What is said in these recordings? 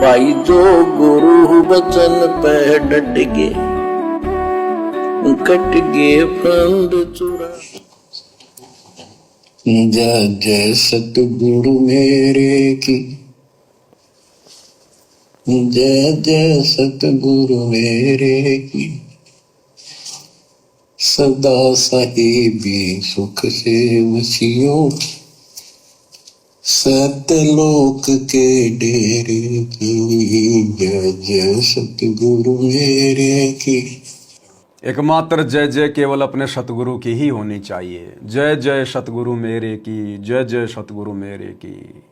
भाई जो गुरु बचन पे डट गे, कट गे फंद चुरा। जय जय सतगुरु मेरे की, जय जय सतगुरु मेरे की। सदा साहिबी सुख से वसियो, सतलोक के डेरे की। जय जय सतगुरु मेरे की। एकमात्र जय जय केवल अपने सतगुरु की ही होनी चाहिए। जय जय सतगुरु मेरे की, जय जय सतगुरु मेरे की।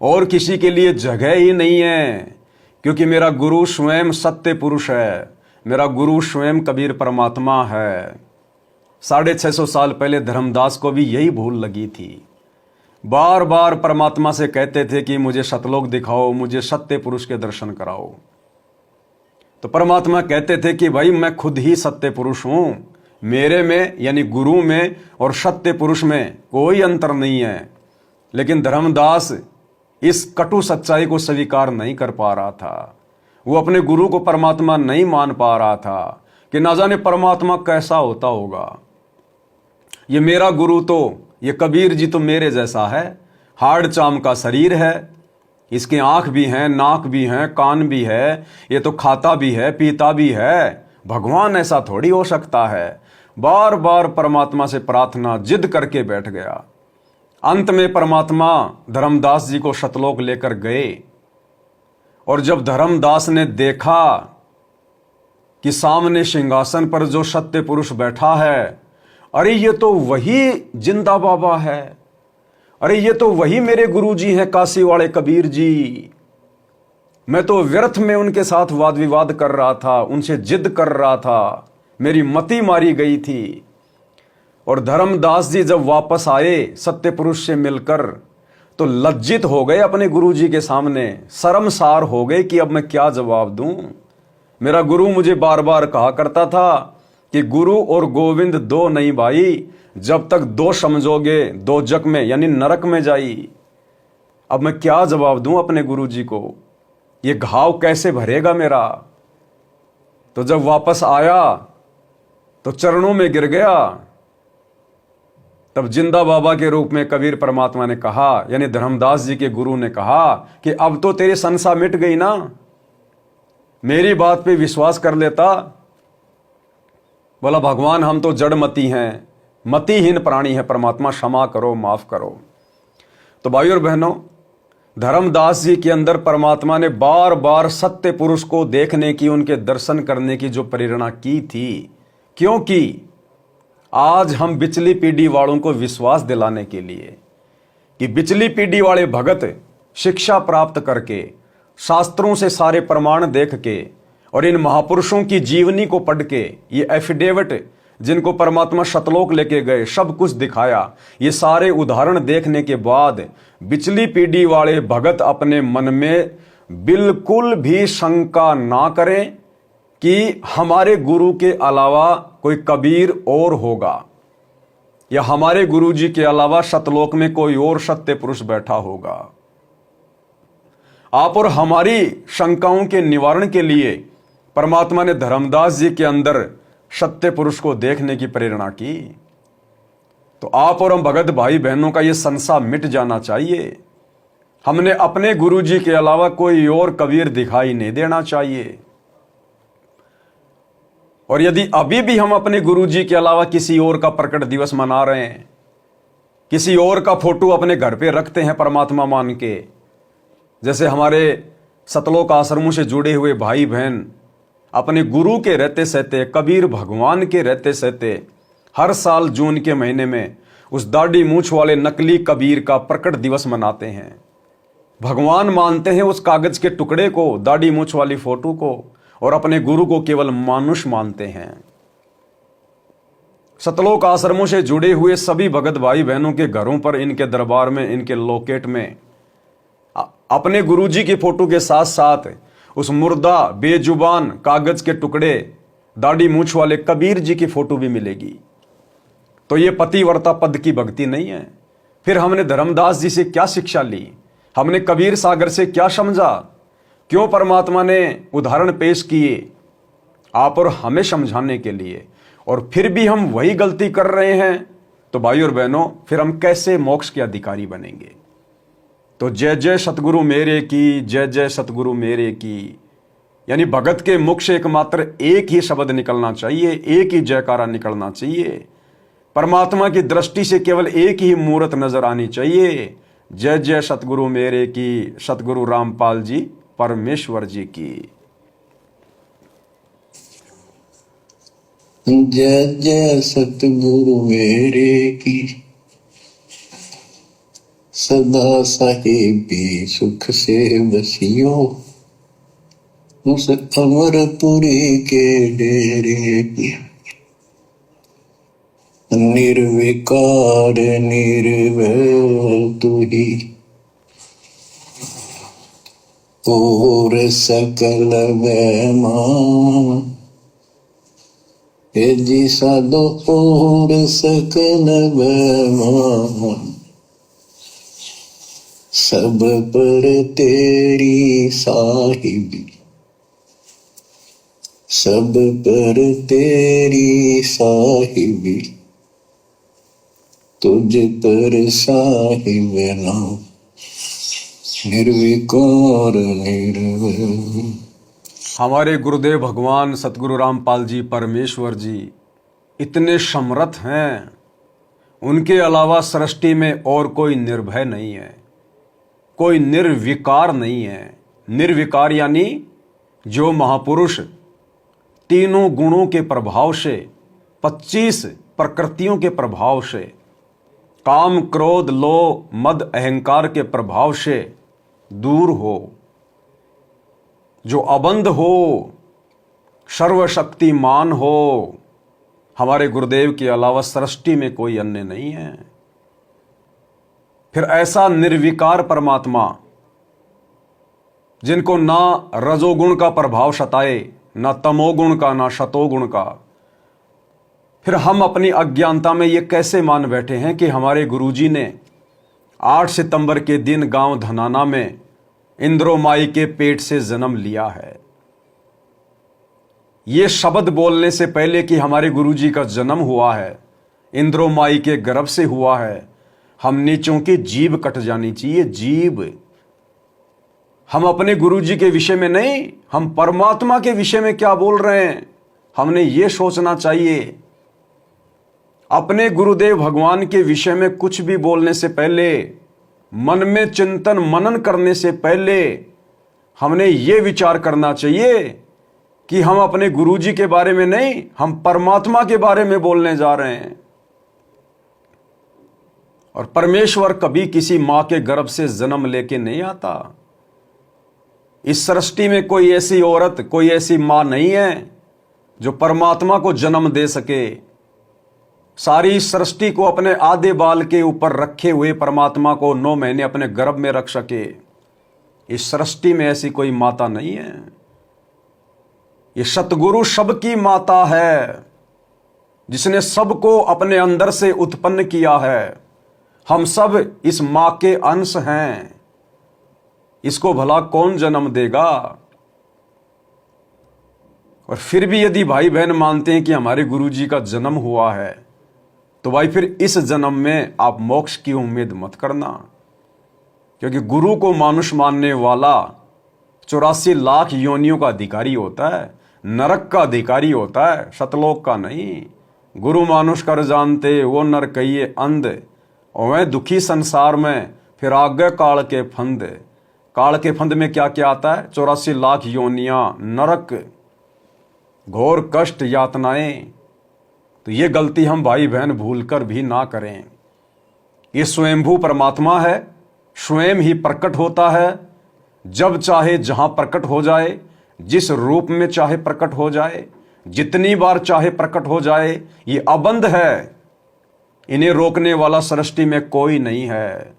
और किसी के लिए जगह ही नहीं है, क्योंकि मेरा गुरु स्वयं सत्य पुरुष है। मेरा गुरु स्वयं कबीर परमात्मा है। 650 साल पहले धर्मदास को भी यही भूल लगी थी। बार बार परमात्मा से कहते थे कि मुझे सतलोक दिखाओ, मुझे सत्य पुरुष के दर्शन कराओ। तो परमात्मा कहते थे कि भाई मैं खुद ही सत्य पुरुष हूं, मेरे में यानी गुरु में और सत्य पुरुष में कोई अंतर नहीं है। लेकिन धर्मदास इस कटु सच्चाई को स्वीकार नहीं कर पा रहा था। वो अपने गुरु को परमात्मा नहीं मान पा रहा था कि ना जाने परमात्मा कैसा होता होगा। ये मेरा गुरु तो, ये कबीर जी तो मेरे जैसा है, हाड़ चाम का शरीर है, इसके आंख भी हैं, नाक भी हैं, कान भी है, ये तो खाता भी है, पीता भी है। भगवान ऐसा थोड़ी हो सकता है। बार बार परमात्मा से प्रार्थना जिद करके बैठ गया। अंत में परमात्मा धर्मदास जी को सतलोक लेकर गए। और जब धर्मदास ने देखा कि सामने सिंहासन पर जो सत्य पुरुष बैठा है, अरे ये तो वही जिंदा बाबा है, अरे ये तो वही मेरे गुरुजी हैं काशी वाले कबीर जी। मैं तो व्यर्थ में उनके साथ वाद विवाद कर रहा था, उनसे जिद कर रहा था, मेरी मति मारी गई थी। और धर्मदास जी जब वापस आए सत्य पुरुष से मिलकर, तो लज्जित हो गए अपने गुरुजी के सामने, शर्मसार हो गए कि अब मैं क्या जवाब दूं। मेरा गुरु मुझे बार बार कहा करता था कि गुरु और गोविंद दो नहीं भाई, जब तक दो समझोगे दो जग में यानी नरक में जाई। अब मैं क्या जवाब दूं अपने गुरुजी को, ये घाव कैसे भरेगा मेरा। तो जब वापस आया तो चरणों में गिर गया। तब जिंदा बाबा के रूप में कबीर परमात्मा ने कहा, यानी धर्मदास जी के गुरु ने कहा कि अब तो तेरी संसा मिट गई ना, मेरी बात पे विश्वास कर लेता। बोला भगवान हम तो जड़मती हैं, मतिहीन प्राणी है, परमात्मा क्षमा करो, माफ करो। तो भाइयों और बहनों, धर्मदास जी के अंदर परमात्मा ने बार बार सत्य पुरुष को देखने की, उनके दर्शन करने की जो प्रेरणा की थी, क्योंकि आज हम बिचली पीढ़ी वालों को विश्वास दिलाने के लिए कि बिचली पीढ़ी वाले भगत शिक्षा प्राप्त करके, शास्त्रों से सारे प्रमाण देख के और इन महापुरुषों की जीवनी को पढ़ के, ये एफिडेविट जिनको परमात्मा सतलोक लेके गए, सब कुछ दिखाया, ये सारे उदाहरण देखने के बाद बिचली पीढ़ी वाले भगत अपने मन में बिल्कुल भी शंका ना करें कि हमारे गुरु के अलावा कोई कबीर और होगा, या हमारे गुरु जी के अलावा सतलोक में कोई और सत्य पुरुष बैठा होगा। आप और हमारी शंकाओं के निवारण के लिए परमात्मा ने धर्मदास जी के अंदर सत्य पुरुष को देखने की प्रेरणा की। तो आप और हम भगत भाई बहनों का यह संशय मिट जाना चाहिए। हमने अपने गुरु जी के अलावा कोई और कबीर दिखाई नहीं देना चाहिए। और यदि अभी भी हम अपने गुरु जी के अलावा किसी और का प्रकट दिवस मना रहे हैं, किसी और का फोटो अपने घर पे रखते हैं परमात्मा मान के, जैसे हमारे सतलोक आश्रमों से जुड़े हुए भाई बहन अपने गुरु के रहते सहते, कबीर भगवान के रहते सहते हर साल जून के महीने में उस दाढ़ी मूछ वाले नकली कबीर का प्रकट दिवस मनाते हैं। भगवान मानते हैं उस कागज के टुकड़े को, दाढ़ी मूछ वाली फोटो को, और अपने गुरु को केवल मानुष मानते हैं। सतलोक आश्रमों से जुड़े हुए सभी भगत भाई बहनों के घरों पर, इनके दरबार में, इनके लोकेट में अपने गुरुजी की फोटो के साथ साथ उस मुर्दा बेजुबान कागज के टुकड़े दाढ़ी मूछ वाले कबीर जी की फोटो भी मिलेगी। तो ये पतिव्रता पद की भक्ति नहीं है। फिर हमने धर्मदास जी से क्या शिक्षा ली, हमने कबीर सागर से क्या समझा। क्यों परमात्मा ने उदाहरण पेश किए आप और हमें समझाने के लिए, और फिर भी हम वही गलती कर रहे हैं, तो भाई और बहनों फिर हम कैसे मोक्ष के अधिकारी बनेंगे। तो जय जय सतगुरु मेरे की, जय जय सतगुरु मेरे की, यानी भगत के मुख से एकमात्र एक ही शब्द निकलना चाहिए, एक ही जयकारा निकलना चाहिए। परमात्मा की दृष्टि से केवल एक ही मूर्त नजर आनी चाहिए, जय जय सतगुरु मेरे की, सतगुरु रामपाल जी परमेश्वर जी की। जय जय सतगुरु मेरे की, सदा साहिबी सुख से बसियो, उस अमरपुरी के डेरे की। निर्विकार निर्भय तू ही, और सकल वैमा, हे जी साधो और सकल वैमा, सब पर तेरी साहिबी, सब पर तेरी साहिबी, तुझ पर साहिब नाम, निर्विकार निर्भय। हमारे गुरुदेव भगवान सतगुरु रामपाल जी परमेश्वर जी इतने समर्थ हैं, उनके अलावा सृष्टि में और कोई निर्भय नहीं है, कोई निर्विकार नहीं है। निर्विकार यानी जो महापुरुष तीनों गुणों के प्रभाव से, 25 प्रकृतियों के प्रभाव से, काम क्रोध लोभ मद अहंकार के प्रभाव से दूर हो, जो अबंध हो, सर्वशक्तिमान हो, हमारे गुरुदेव के अलावा सृष्टि में कोई अन्य नहीं है। फिर ऐसा निर्विकार परमात्मा जिनको ना रजोगुण का प्रभाव सताए, ना तमोगुण का, ना शतोगुण का, फिर हम अपनी अज्ञानता में ये कैसे मान बैठे हैं कि हमारे गुरुजी ने 8 सितंबर के दिन गांव धनाना में इंद्रो माई के पेट से जन्म लिया है। ये शब्द बोलने से पहले कि हमारे गुरुजी का जन्म हुआ है, इंद्रो माई के गर्भ से हुआ है, हम नीचों की जीभ कट जानी चाहिए, जीभ। हम अपने गुरुजी के विषय में नहीं, हम परमात्मा के विषय में क्या बोल रहे हैं, हमने ये सोचना चाहिए। अपने गुरुदेव भगवान के विषय में कुछ भी बोलने से पहले, मन में चिंतन मनन करने से पहले, हमने ये विचार करना चाहिए कि हम अपने गुरुजी के बारे में नहीं, हम परमात्मा के बारे में बोलने जा रहे हैं। और परमेश्वर कभी किसी मां के गर्भ से जन्म लेके नहीं आता। इस सृष्टि में कोई ऐसी औरत, कोई ऐसी मां नहीं है जो परमात्मा को जन्म दे सके। सारी सृष्टि को अपने आधे बाल के ऊपर रखे हुए परमात्मा को 9 महीने अपने गर्भ में रख सके। इस सृष्टि में ऐसी कोई माता नहीं है। ये सतगुरु सबकी माता है, जिसने सबको अपने अंदर से उत्पन्न किया है। हम सब इस मां के अंश हैं। इसको भला कौन जन्म देगा। और फिर भी यदि भाई बहन मानते हैं कि हमारे गुरुजी का जन्म हुआ है, तो भाई फिर इस जन्म में आप मोक्ष की उम्मीद मत करना, क्योंकि गुरु को मानुष मानने वाला 84 लाख योनियों का अधिकारी होता है, नरक का अधिकारी होता है, सतलोक का नहीं। गुरु मानुष कर जानते वो नर कहिए अंध, और वह दुखी संसार में फिर आगे काल के फंद। काल के फंद में क्या क्या आता है? 84 लाख योनियां, नरक, घोर कष्ट, यातनाएं। तो ये गलती हम भाई बहन भूलकर भी ना करें। ये स्वयंभू परमात्मा है, स्वयं ही प्रकट होता है, जब चाहे जहां प्रकट हो जाए, जिस रूप में चाहे प्रकट हो जाए, जितनी बार चाहे प्रकट हो जाए। ये अबंध है, इन्हें रोकने वाला सृष्टि में कोई नहीं है।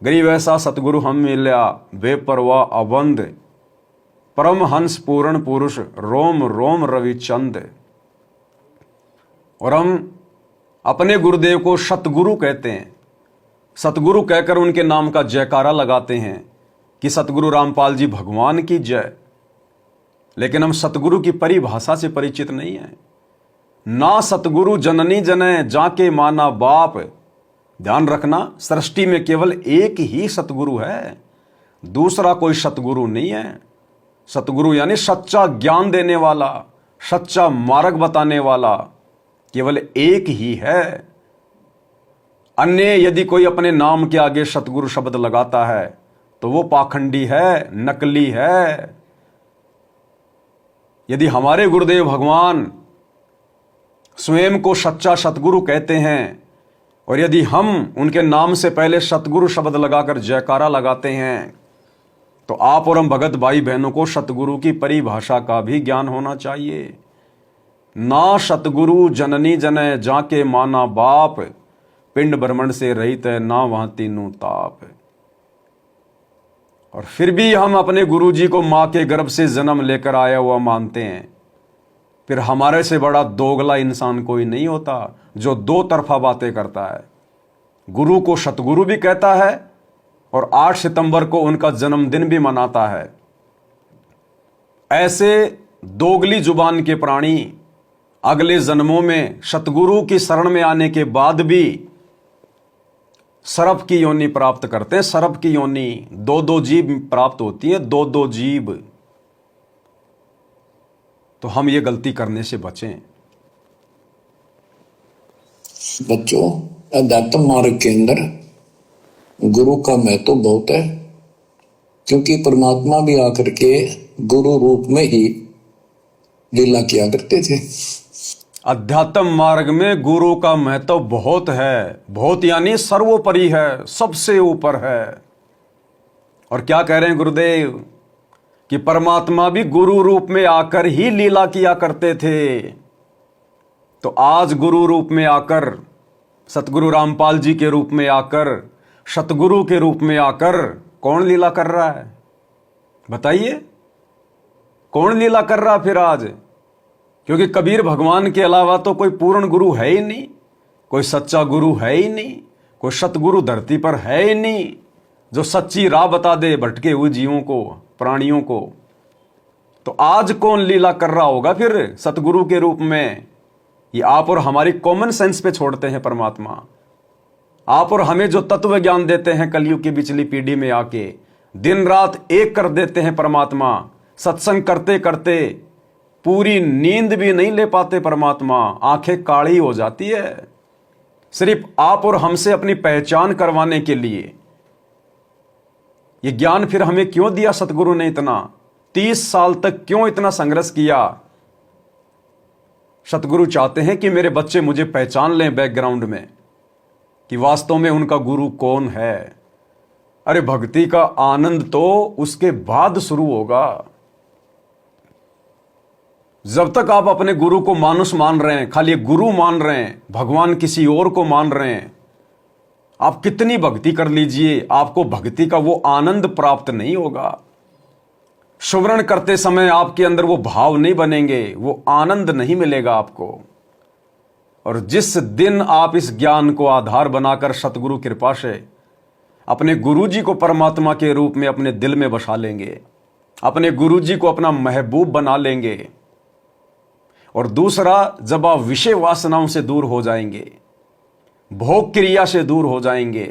गरीब ऐसा सतगुरु हम मिल्या, बेपरवाह अबंध, परमहंस पूर्ण पुरुष, रोम रोम रविचंद। और हम अपने गुरुदेव को सतगुरु कहते हैं। सतगुरु कहकर उनके नाम का जयकारा लगाते हैं कि सतगुरु रामपाल जी भगवान की जय, लेकिन हम सतगुरु की परिभाषा से परिचित नहीं है। ना सतगुरु जननी जने जाके माना बाप। ध्यान रखना, सृष्टि में केवल एक ही सतगुरु है, दूसरा कोई सतगुरु नहीं है। सतगुरु यानी सच्चा ज्ञान देने वाला, सच्चा मार्ग बताने वाला केवल एक ही है। अन्य यदि कोई अपने नाम के आगे सतगुरु शब्द लगाता है तो वो पाखंडी है, नकली है। यदि हमारे गुरुदेव भगवान स्वयं को सच्चा सतगुरु कहते हैं और यदि हम उनके नाम से पहले सतगुरु शब्द लगाकर जयकारा लगाते हैं, तो आप और हम भगत भाई बहनों को सतगुरु की परिभाषा का भी ज्ञान होना चाहिए। ना सतगुरु जननी जने जाके माना बाप, पिंड ब्रह्मंड से रहित है ना वहां तीनों ताप। और फिर भी हम अपने गुरु जी को मां के गर्भ से जन्म लेकर आया हुआ मानते हैं। फिर हमारे से बड़ा दोगला इंसान कोई नहीं होता जो दो तरफा बातें करता है। गुरु को सतगुरु भी कहता है और 8 सितंबर को उनका जन्मदिन भी मनाता है। ऐसे दोगली जुबान के प्राणी अगले जन्मों में सतगुरु की शरण में आने के बाद भी सर्प की योनि प्राप्त करते हैं। सर्प की योनि, दो जीभ प्राप्त होती है, दो जीभ। तो हम ये गलती करने से बचें। बच्चों, अध्यात्म मार्ग के अंदर गुरु का महत्व बहुत है, क्योंकि परमात्मा भी आकर के गुरु रूप में ही लीला किया करते थे। अध्यात्म मार्ग में गुरु का महत्व बहुत है, बहुत यानी सर्वोपरि है, सबसे ऊपर है। और क्या कह रहे हैं गुरुदेव कि परमात्मा भी गुरु रूप में आकर ही लीला किया करते थे। तो आज गुरु रूप में आकर, सतगुरु रामपाल जी के रूप में आकर, सतगुरु के रूप में आकर कौन लीला कर रहा है? बताइए, कौन लीला कर रहा फिर आज? क्योंकि कबीर भगवान के अलावा तो कोई पूर्ण गुरु है ही नहीं, कोई सच्चा गुरु है ही नहीं, कोई सतगुरु धरती पर है ही नहीं जो सच्ची राह बता दे भटके हुए जीवों को, प्राणियों को। तो आज कौन लीला कर रहा होगा फिर सतगुरु के रूप में? ये आप और हमारी कॉमन सेंस पे छोड़ते हैं परमात्मा। आप और हमें जो तत्व ज्ञान देते हैं कलयुग की पिछली पीढ़ी में आके, दिन रात एक कर देते हैं परमात्मा। सत्संग करते करते पूरी नींद भी नहीं ले पाते परमात्मा, आंखें काली हो जाती है। सिर्फ आप और हमसे अपनी पहचान करवाने के लिए ये ज्ञान फिर हमें क्यों दिया सतगुरु ने? इतना 30 साल तक क्यों इतना संघर्ष किया? सतगुरु चाहते हैं कि मेरे बच्चे मुझे पहचान लें बैकग्राउंड में कि वास्तव में उनका गुरु कौन है। अरे भक्ति का आनंद तो उसके बाद शुरू होगा। जब तक आप अपने गुरु को मानुष मान रहे हैं, खाली गुरु मान रहे हैं, भगवान किसी और को मान रहे हैं, आप कितनी भक्ति कर लीजिए, आपको भक्ति का वो आनंद प्राप्त नहीं होगा। सुमरण करते समय आपके अंदर वो भाव नहीं बनेंगे, वो आनंद नहीं मिलेगा आपको। और जिस दिन आप इस ज्ञान को आधार बनाकर सतगुरु कृपा से अपने गुरु जी को परमात्मा के रूप में अपने दिल में बसा लेंगे, अपने गुरु जी को अपना महबूब बना लेंगे, और दूसरा जब आप विषय वासनाओं से दूर हो जाएंगे, भोग क्रिया से दूर हो जाएंगे,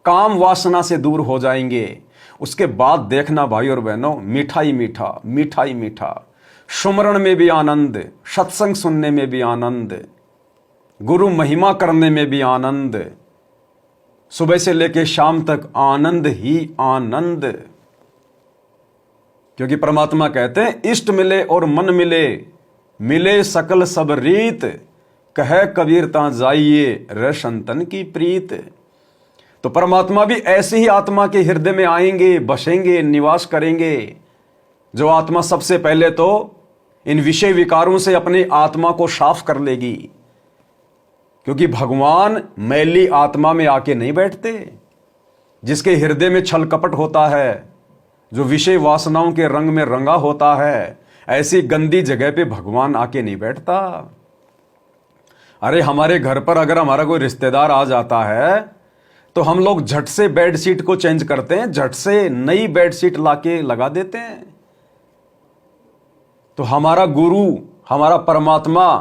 काम वासना से दूर हो जाएंगे, उसके बाद देखना भाई और बहनों, मीठा ही मीठा, मीठा ही मीठा। सुमरण में भी आनंद, सत्संग सुनने में भी आनंद, गुरु महिमा करने में भी आनंद, सुबह से लेकर शाम तक आनंद ही आनंद। क्योंकि परमात्मा कहते हैं इष्ट मिले और मन मिले, मिले सकल सब रीत, कहे कबीर ता जाइए रे संतन की प्रीत। तो परमात्मा भी ऐसे ही आत्मा के हृदय में आएंगे, बसेंगे, निवास करेंगे, जो आत्मा सबसे पहले तो इन विषय विकारों से अपनी आत्मा को साफ कर लेगी। क्योंकि भगवान मैली आत्मा में आके नहीं बैठते। जिसके हृदय में छल कपट होता है, जो विषय वासनाओं के रंग में रंगा होता है, ऐसी गंदी जगह पे भगवान आके नहीं बैठता। अरे हमारे घर पर अगर हमारा कोई रिश्तेदार आ जाता है तो हम लोग झट से बेडशीट को चेंज करते हैं, झट से नई बेडशीट लाके लगा देते हैं। तो हमारा गुरु, हमारा परमात्मा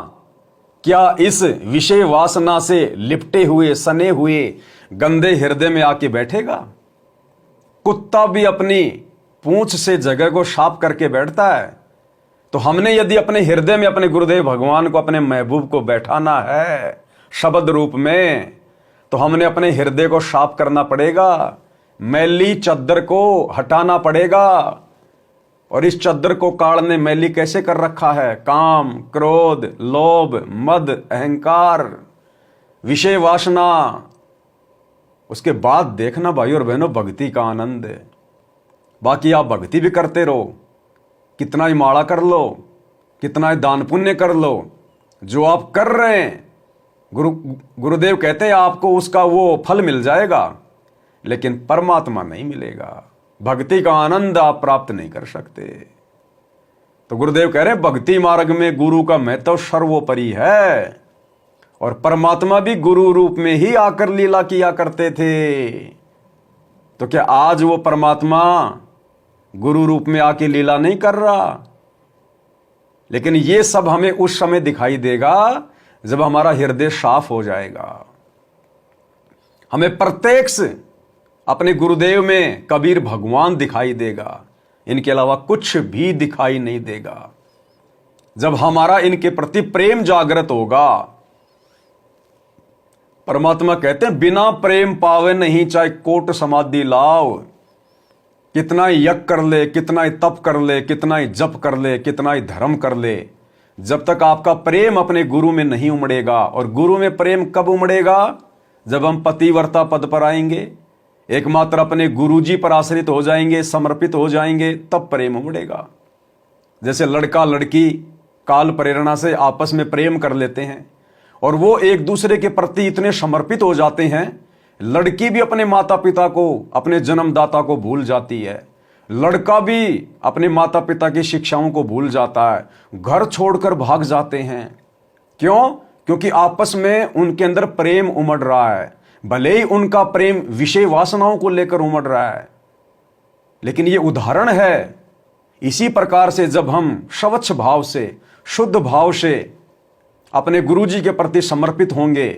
क्या इस विषय वासना से लिपटे हुए, सने हुए गंदे हृदय में आके बैठेगा? कुत्ता भी अपनी पूंछ से जगह को साफ करके बैठता है। तो हमने यदि अपने हृदय में अपने गुरुदेव भगवान को, अपने महबूब को बैठाना है शब्द रूप में, तो हमने अपने हृदय को साफ करना पड़ेगा, मैली चद्दर को हटाना पड़ेगा। और इस चद्दर को काल ने मैली कैसे कर रखा है? काम, क्रोध, लोभ, मद, अहंकार, विषय वासना। उसके बाद देखना भाई और बहनों, भक्ति का आनंद है। बाकी आप भक्ति भी करते रहो, कितना ही माला कर लो, कितना ही दान पुण्य कर लो, जो आप कर रहे हैं गुरुदेव कहते हैं आपको उसका वो फल मिल जाएगा, लेकिन परमात्मा नहीं मिलेगा। भक्ति का आनंद आप प्राप्त नहीं कर सकते। तो गुरुदेव कह रहे हैं भक्ति मार्ग में गुरु का महत्व सर्वोपरि है। और परमात्मा भी गुरु रूप में ही आकर लीला किया करते थे। तो क्या आज वो परमात्मा गुरु रूप में आके लीला नहीं कर रहा? लेकिन ये सब हमें उस समय दिखाई देगा जब हमारा हृदय साफ हो जाएगा। हमें प्रत्यक्ष अपने गुरुदेव में कबीर भगवान दिखाई देगा, इनके अलावा कुछ भी दिखाई नहीं देगा। जब हमारा इनके प्रति प्रेम जागृत होगा, परमात्मा कहते हैं बिना प्रेम पावे नहीं, चाहे कोट समाधि लाओ। कितना ही यज्ञ कर ले, कितना ही तप कर ले, कितना ही जप कर ले, कितना ही धर्म कर ले, जब तक आपका प्रेम अपने गुरु में नहीं उमड़ेगा। और गुरु में प्रेम कब उमड़ेगा? जब हम पतिव्रता पद पर आएंगे, एकमात्र अपने गुरुजी पर आश्रित हो जाएंगे, समर्पित हो जाएंगे, तब प्रेम उमड़ेगा। जैसे लड़का लड़की काल प्रेरणा से आपस में प्रेम कर लेते हैं और वो एक दूसरे के प्रति इतने समर्पित हो जाते हैं, लड़की भी अपने माता पिता को, अपने जन्मदाता को भूल जाती है, लड़का भी अपने माता पिता की शिक्षाओं को भूल जाता है, घर छोड़कर भाग जाते हैं। क्यों? क्योंकि आपस में उनके अंदर प्रेम उमड़ रहा है। भले ही उनका प्रेम विषय वासनाओं को लेकर उमड़ रहा है, लेकिन ये उदाहरण है। इसी प्रकार से जब हम स्वच्छ भाव से, शुद्ध भाव से अपने गुरुजी के प्रति समर्पित होंगे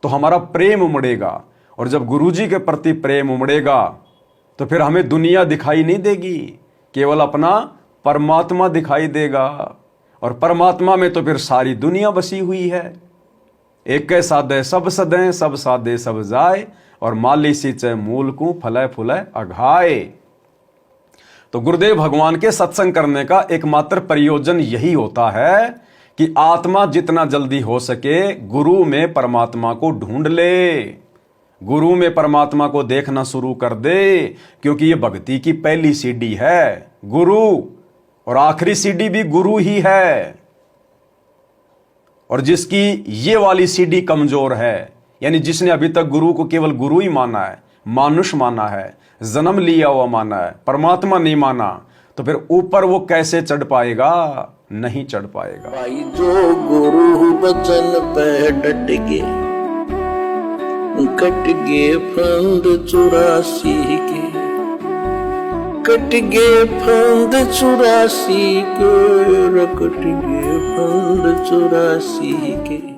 तो हमारा प्रेम उमड़ेगा। और जब गुरुजी के प्रति प्रेम उमड़ेगा तो फिर हमें दुनिया दिखाई नहीं देगी, केवल अपना परमात्मा दिखाई देगा। और परमात्मा में तो फिर सारी दुनिया बसी हुई है। एक साधे सब सदें, सब साधे सब जाए, और माली सींचे मूल को फले फुले अघाए। तो गुरुदेव भगवान के सत्संग करने का एकमात्र प्रयोजन यही होता है कि आत्मा जितना जल्दी हो सके गुरु में परमात्मा को ढूंढ ले, गुरु में परमात्मा को देखना शुरू कर दे। क्योंकि ये भक्ति की पहली सीढ़ी है गुरु, और आखिरी सीढ़ी भी गुरु ही है। और जिसकी ये वाली सीढ़ी कमजोर है, यानी जिसने अभी तक गुरु को केवल गुरु ही माना है, मानुष माना है, जन्म लिया हुआ माना है, परमात्मा नहीं माना, तो फिर ऊपर वो कैसे चढ़ पाएगा? नहीं चढ़ पाएगा। भाई जो गुरु बचन पे डट गे, कट गे फंद 84 के, कट गे फंद 84 के, कट गे फंद 84 के।